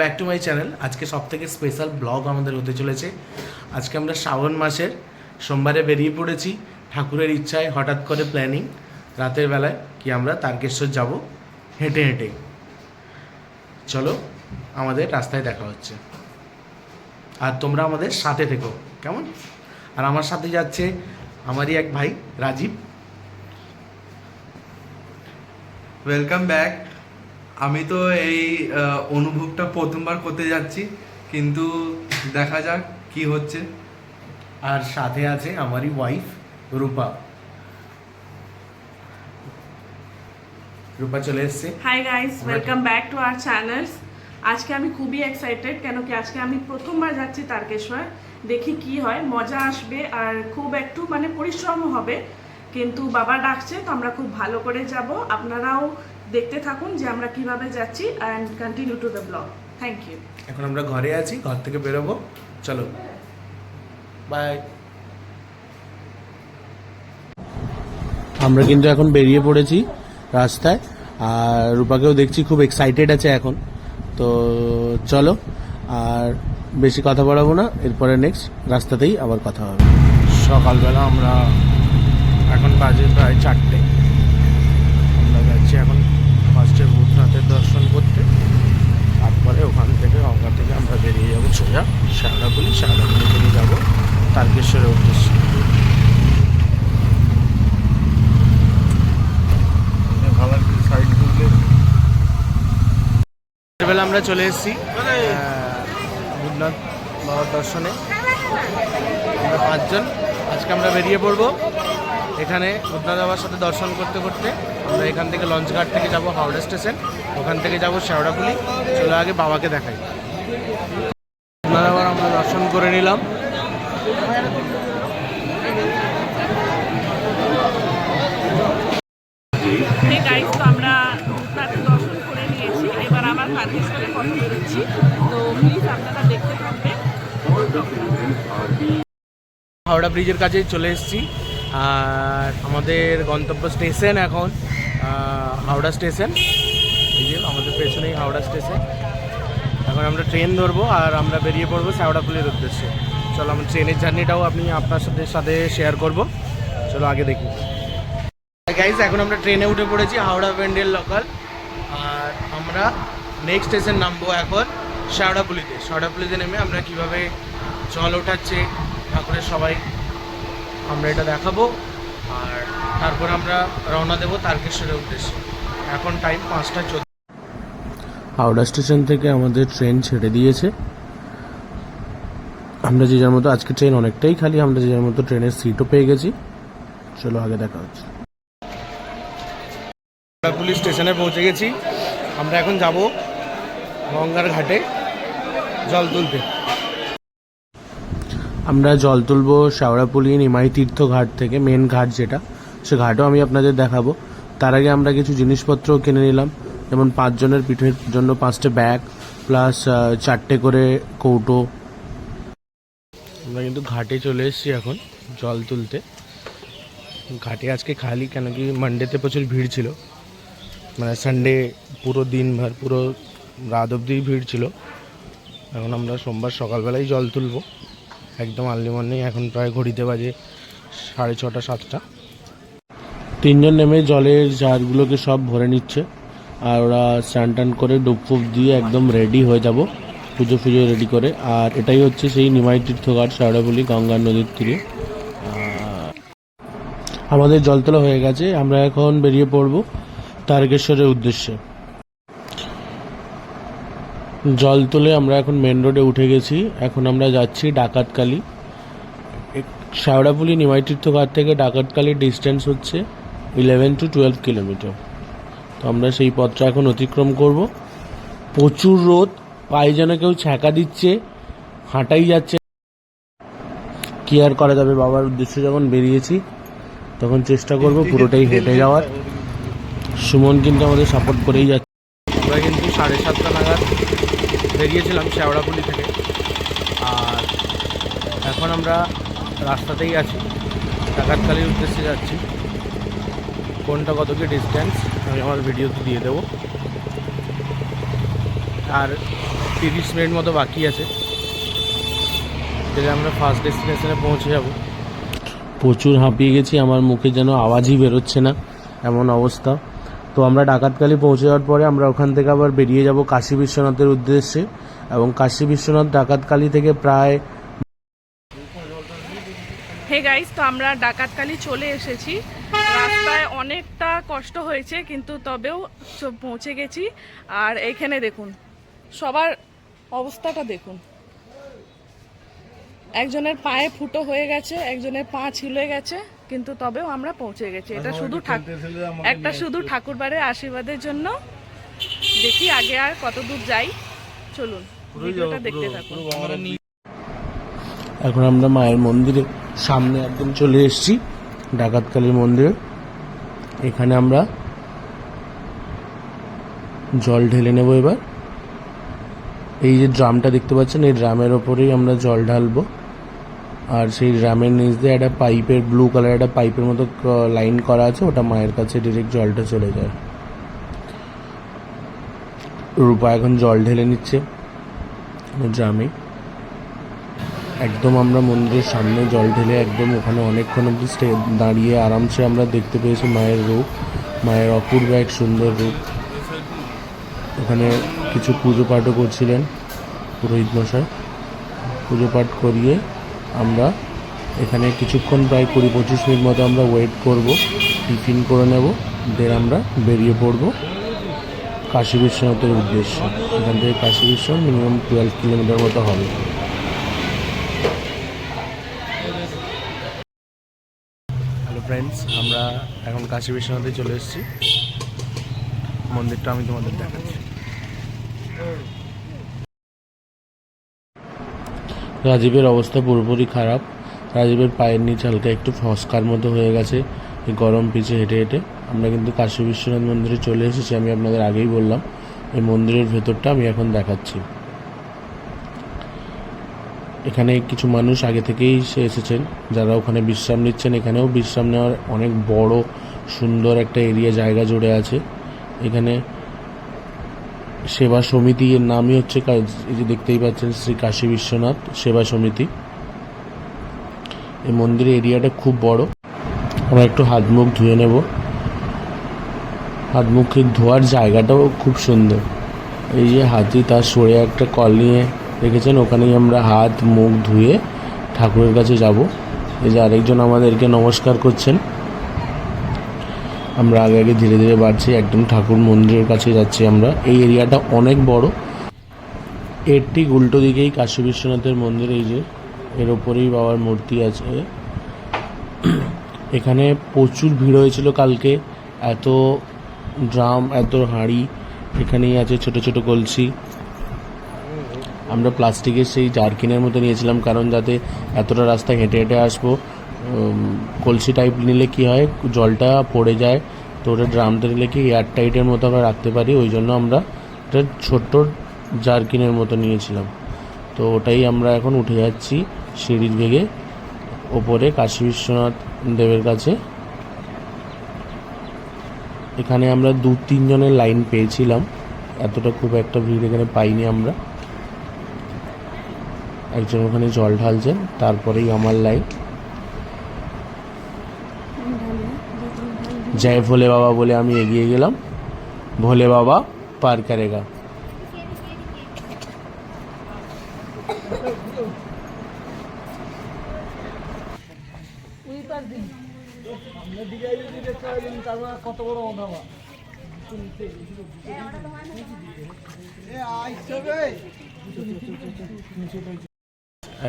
Back to my channel. আজকে সব থেকে স্পেশাল ব্লগ আমাদের হতে চলেছে। আজকে আমরা শ্রাবণ মাসের সোমবারে বেরিয়ে পড়েছি ঠাকুরের ইচ্ছায়, হঠাৎ করে প্ল্যানিং রাতের বেলায় কি আমরা তারকেশ্বর যাব হেঁটে হেঁটে। চলো আমাদের রাস্তায় দেখা হচ্ছে, আর তোমরা আমাদের সাথে থেকো কেমন। আর আমার সাথে যাচ্ছে আমারই এক ভাই রাজীব। Welcome back. আমি তো এই অনুভবটা প্রথমবার করতে যাচ্ছি, কিন্তু দেখা যাক কি হচ্ছে। আর সাথে আছে আমারই ওয়াইফ রূপা। রূপা চলে এসছে। Hi guys, welcome back to our channels. আজকে আমি খুবই এক্সাইটেড, কেন কি আজকে আমি প্রথমবার যাচ্ছি তারকেশ্বর। দেখি কি হয়, মজা আসবে আর খুব একটু পরিশ্রমও হবে, কিন্তু বাবা ডাকছে তো আমরা খুব ভালো করে যাব। আপনারাও দেখতে থাকুন যে আমরা কিভাবে যাচ্ছি and continue to the blog. Thank you. এখন আমরা ঘরে আছি, ঘর থেকে বেরোবো। চলো বাই। আমরা কিন্তু এখন বেরিয়ে পড়েছি রাস্তায়, আর রূপাকেও দেখছি খুব এক্সাইটেড আছে এখন। তো চলো, আর বেশি কথা বলাবো না, এরপরে নেক্সট রাস্তাতেই আবার কথা হবে। সকালবেলা আমরা এখন বাজে প্রায় 4টে। আমরা যাচ্ছি এখন ফার্স্টে ভূতনাথের দর্শন করতে, তারপরে ওখান থেকে গঙ্গা থেকে আমরা বেরিয়ে যাবো সোজা শ্যাওড়াফুলি থেকে যাবো তারকেশ্বরের উদ্দেশ্যে। বেলা আমরা চলে এসেছি ভূতনাথ বাবার দর্শনে। আমরা 5 জন আজকে আমরা বেরিয়ে পড়বো এখানে ভূতনাথ বাবার সাথে দর্শন করতে করতে। আমরা এখান থেকে লঞ্চঘাট থেকে যাব হাওড়া স্টেশন, ওখান থেকে যাব শ্যাওড়াফুলি। চলো আগে বাবাকে দেখাই। ভূতনাথ বাবার আমরা দর্শন করে নিলাম। গাইস, তো আমরা ভূতনাথের দর্শন করে নিয়েছি, এবার আবার তারকেশ্বরে পথে বেরোচ্ছি। তো প্লিজ আপনারা দেখতে থাকবেন। হাওড়া ব্রিজের কাছে চলে এসেছি, আর আমাদের গন্তব্য স্টেশন এখন হাওড়া স্টেশন। এই যে আমাদের পেছনেই হাওড়া স্টেশন। এখন আমরা ট্রেন ধরবো আর আমরা বেরিয়ে পড়বো শ্যাওড়াফুলির উদ্দেশ্যে। চলো, আমরা ট্রেনের জার্নিটাও আপনার সাথে শেয়ার করব। চলো আগে দেখি। গাইস, এখন আমরা ট্রেনে উঠে পড়েছি হাওড়া ব্যান্ডেল লোকাল, আর আমরা নেক্সট স্টেশন নামবো এখন শ্যাওড়াফুলিতে। শ্যাওড়াফুলিতে নেমে আমরা কিভাবে জল ওঠাচ্ছে ঠাকুরের সবাই আমরা এটা দেখাবো, আর তারপর আমরা রওনা দেবো তারকেশ্বরের উদ্দেশ্যে। এখন টাইম 5টা 14। হাওড়া স্টেশন থেকে আমাদের ট্রেন ছেড়ে দিয়েছে। আমরা যে যার মতো, আজকে ট্রেন অনেকটাই খালি, আমরা যে যার মতো ট্রেনের সিটও পেয়ে গেছি। চলো আগে দেখা হচ্ছে। পুলিশ স্টেশনে পৌঁছে গেছি। আমরা এখন যাব গঙ্গার ঘাটে জল তুলতে। আমরা জল তুলবো শ্যাওড়াফুলি নিমাই তীর্থ ঘাট থেকে, মেন ঘাট যেটা, সে ঘাটও আমি আপনাদের দেখাবো। তার আগে আমরা কিছু জিনিসপত্রও কিনে নিলাম, যেমন 5 জনের পিঠের জন্য 5টে ব্যাগ প্লাস 4টে করে কৌটো। আমরা কিন্তু ঘাটে চলে এসেছি এখন জল তুলতে। ঘাটে আজকে খালি, কেন কি মানডেতে প্রচুর ভিড় ছিল, সানডে পুরো দিনভর পুরো রাত অবধি ভিড় ছিল। এখন আমরা সোমবার সকালবেলায় জল তুলব, একদম আর্লি মর্নিং। এখন প্রায় ঘড়িতে বাজে 6:30 7টা। 3 জন নেমে জলের জারগুলোকে সব ভরে নিচ্ছে, আর ওরা স্নান টান করে ডুব ফুপ দিয়ে একদম রেডি হয়ে যাব পুজো রেডি করে। আর এটাই হচ্ছে সেই নিমাই তীর্থঘাট শ্যাওড়াফুলি গঙ্গা নদীর তীরে। আমাদের জল তোলা হয়ে গেছে, আমরা এখন বেরিয়ে পড়ব তারকেশ্বরের উদ্দেশ্যে। জল তুলে আমরা এখন মেন রোডে উঠে গেছি। এখন আমরা যাচ্ছি ডাকাতকালী। শ্যাওড়াফুলি নিমাই তীর্থঘাট থেকে ডাকাতকালীর ডিস্টেন্স হচ্ছে 11 to 12 কিলোমিটার। তো আমরা সেই পথটা এখন অতিক্রম করব। প্রচুর রোদ, পায়ে যেন কেউ ছ্যাঁকা দিচ্ছে, হাঁটাই যাচ্ছে। কি আর করা যাবে, বাবার উদ্দেশ্যে যখন বেরিয়েছি তখন চেষ্টা করব পুরোটাই হেঁটে যাওয়ার। সুমন কিন্তু আমাদের সাপোর্ট করেই যাচ্ছে। আমরা কিন্তু 7:30 নাগাদ বেরিয়েছিলাম শ্যাওড়াফুলি থেকে, আর এখন আমরা রাস্তাতেই আছি, ডাকাতকালীর উদ্দেশ্যে যাচ্ছি। কোনটা কত কি ডিস্টেন্স আমি আমার ভিডিওতে দিয়ে দেবো। আর 30 মিনিট মতো বাকি আছে, তাহলে আমরা ফার্স্ট ডেস্টিনেশনে পৌঁছে যাব। প্রচুর হাঁপিয়ে গেছি, আমার মুখে যেন আওয়াজই বেরোচ্ছে না, এমন অবস্থা। তো আমরা ডাকাতকালী পৌঁছে যাওয়ার পরে আমরা ওখান থেকে আবার বেরিয়ে যাব কাশী বিশ্বনাথের উদ্দেশ্যে। এবং কাশী বিশ্বনাথ ডাকাতকালী থেকে প্রায় হে গাইস, তো আমরা ডাকাতকালী চলে এসেছি। রাস্তায় অনেকটা কষ্ট হয়েছে, কিন্তু তবেও পৌঁছে গেছি। আর এইখানে দেখুন সবার অবস্থাটা দেখুন, একজনের পায়ে ফুটো হয়ে গেছে, একজনের পা ছিলে গেছে, কিন্তু তবেও আমরা পৌঁছে গেছি। এটা শুধু ঠাকুরবাড়ির আশীর্বাদের জন্য। দেখি আগে আর কত দূর যাই, চলুন ভিডিওটা দেখতে থাকুন। এখন আমরা মায়ের মন্দিরের সামনে একদম চলে এসেছি, ডাকাতকালী মন্দিরে। এখানে আমরা জল ঢেলে নেব এবার। এই যে ড্রামটা দেখতে পাচ্ছেন, এই ড্রামের ওপরেই আমরা জল ঢালবো। আর সেই ড্রামের নিচ দিয়ে একটা পাইপের, ব্লু কালার একটা পাইপের মতো লাইন করা আছে, ওটা মায়ের কাছে ডিরেক্ট জলটা চলে যায়। রূপা এখন জল ঢেলে নিচ্ছে ড্রামে। একদম আমরা মন্দিরের সামনে জল ঢেলে একদম ওখানে অনেকক্ষণ অব্দি দাঁড়িয়ে আরামসে আমরা দেখতে পেয়েছি মায়ের রূপ, মায়ের অপূর্ব এক সুন্দর রূপ। ওখানে কিছু পুজো পাঠও করছিলেন পুরোহিত মশাই। পুজো পাঠ করিয়ে আমরা এখানে কিছুক্ষণ প্রায় 20-25 মিনিট মতো আমরা ওয়েট করব, টিফিন করে নেব, দেন আমরা বেরিয়ে পড়ব কাশী বিশ্বনাথের উদ্দেশ্যে। এখান থেকে কাশী বিশ্বনাথ মিনিমাম 12 কিলোমিটার মতো হবে। হ্যালো ফ্রেন্ডস, আমরা এখন কাশী বিশ্বনাথে চলে এসেছি। মন্দিরটা আমি তোমাদের দেখাচ্ছি। রাজীবের অবস্থা পুরোপুরি খারাপ। রাজীবের পায়ের নিচে হালকা একটু ফসকার মতো হয়ে গেছে এই গরম পিচে হেঁটে হেঁটে। আমরা কিন্তু কাশী বিশ্বনাথ মন্দিরে চলে এসেছি, আমি আপনাদের আগেই বললাম। এই মন্দিরের ভেতরটা আমি এখন দেখাচ্ছি। এখানে কিছু মানুষ আগে থেকেই এসেছেন, যারা ওখানে বিশ্রাম নিচ্ছেন। এখানেও বিশ্রাম নেওয়ার অনেক বড় সুন্দর একটা এরিয়া, জায়গা জুড়ে আছে। এখানে সেবা সমিতি, এর নামই হচ্ছে, এই যে দেখতেই পাচ্ছেন, শ্রী কাশী বিশ্বনাথ সেবা সমিতি। এই মন্দিরের এরিয়াটা খুব বড়। আমরা একটু হাত মুখ ধুয়ে নেব। হাত মুখ ধোয়ার জায়গাটাও খুব সুন্দর। এই যে হাতি তার সরে একটা কল নিয়ে রেখেছেন, ওখানেই আমরা হাত মুখ ধুয়ে ঠাকুরের কাছে যাব। এই যে আরেকজন আমাদেরকে নমস্কার করছেন। আমরা আগে আগে ধীরে ধীরে বাড়ছি, একদম ঠাকুর মন্দিরের কাছে যাচ্ছি আমরা। এই এরিয়াটা অনেক বড়। এর ঠিক উল্টো দিকেই কাশী বিশ্বনাথের মন্দির। এই যে এর ওপরেই বাবার মূর্তি আছে। এখানে প্রচুর ভিড় হয়েছিল কালকে, এত ড্রাম, এত হাঁড়ি, এখানেই আছে ছোট ছোট কলসি। আমরা প্লাস্টিকের সেই জারকিনের মতো নিয়েছিলাম, কারণ যাতে এতটা রাস্তা হেঁটে হেঁটে আসবো, কলসি টাইপ নিলে কি হয়, জলটা পড়ে যায়। তো ওটা ড্রামটা নিলে কি এয়ার টাইটের মতো আমরা রাখতে পারি, ওই জন্য আমরা একটা ছোট্ট জারকিনের মতো নিয়েছিলাম। তো ওটাই আমরা এখন উঠে যাচ্ছি সিঁড়ির বেগে ওপরে কাশী বিশ্বনাথ দেবের কাছে। এখানে আমরা 2-3 জনের লাইন পেয়েছিলাম, এতটা খুব একটা ভিড় এখানে পাইনি আমরা। একজন ওখানে জল ঢালছেন, তারপরেই আমার লাইন। জয় ভোলে বাবা বলে আমি এগিয়ে গেলাম। ভোলে বাবা পার করেগা।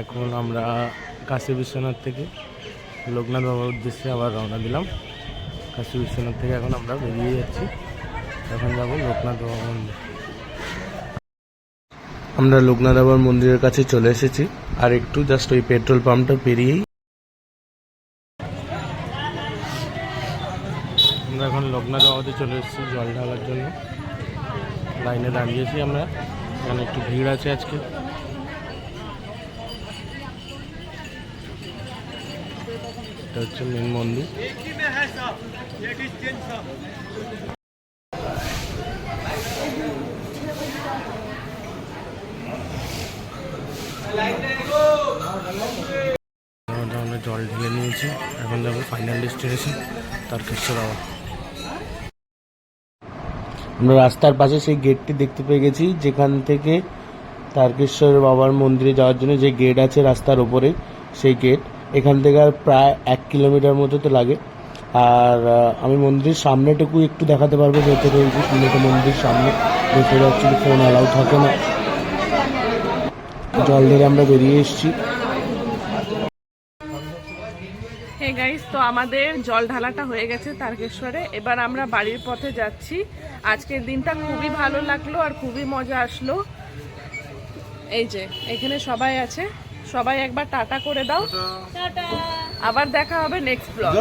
এখন আমরা কাশী বিশ্বনাথ থেকে লোকনাথ বাবার উদ্দেশ্যে আবার রওনা দিলাম। কাশী বিশ্বনাথ থেকে এখন আমরা বেরিয়ে যাচ্ছি, এখন যাবো লোকনাথ বাবার মন্দির। আমরা লোকনাথ বাবার মন্দিরের কাছে চলে এসেছি, আর একটু জাস্ট ওই পেট্রোল পাম্পটা পেরিয়েই আমরা এখন লোকনাথ বাবাতে চলে এসেছি জল ঢালার জন্য। লাইনে দাঁড়িয়েছি আমরা, এখানে একটু ভিড় আছে আজকে। এটা হচ্ছে মেন মন্দির। আমরা জল ঢেলে নিয়েছি, এখন যাবো ফাইনাল ডেস্টিনেশন তারকেশ্বর বাবা। আমরা রাস্তার পাশে সেই গেটটি দেখতে পেয়ে গেছি, যেখান থেকে তারকেশ্বর বাবার মন্দিরে যাওয়ার জন্য যে গেট আছে রাস্তার ওপরে, সেই গেট এখান থেকে আর প্রায় 1 কিলোমিটার মতো তো লাগে। আর আমি মন্দিরের সামনেটুকু একটু দেখাতে পারবো, ভেতরে এই যে সুন্দর মন্দির সামনে, ভেতরে অ্যাকচুয়ালি ফোন অ্যালাউ থাকে না। জল ঢেলে আমরা বেরিয়ে এসেছি। হে গাইস, তো আমাদের জল ঢালাটা হয়ে গেছে তারকেশ্বরে। এবার আমরা বাড়ির পথে যাচ্ছি। আজকের দিনটা খুবই ভালো লাগলো আর খুবই মজা আসলো। এই যে এখানে সবাই আছে, সবাই একবার টাটা করে দাও। আবার দেখা হবে নেক্সট ব্লগে।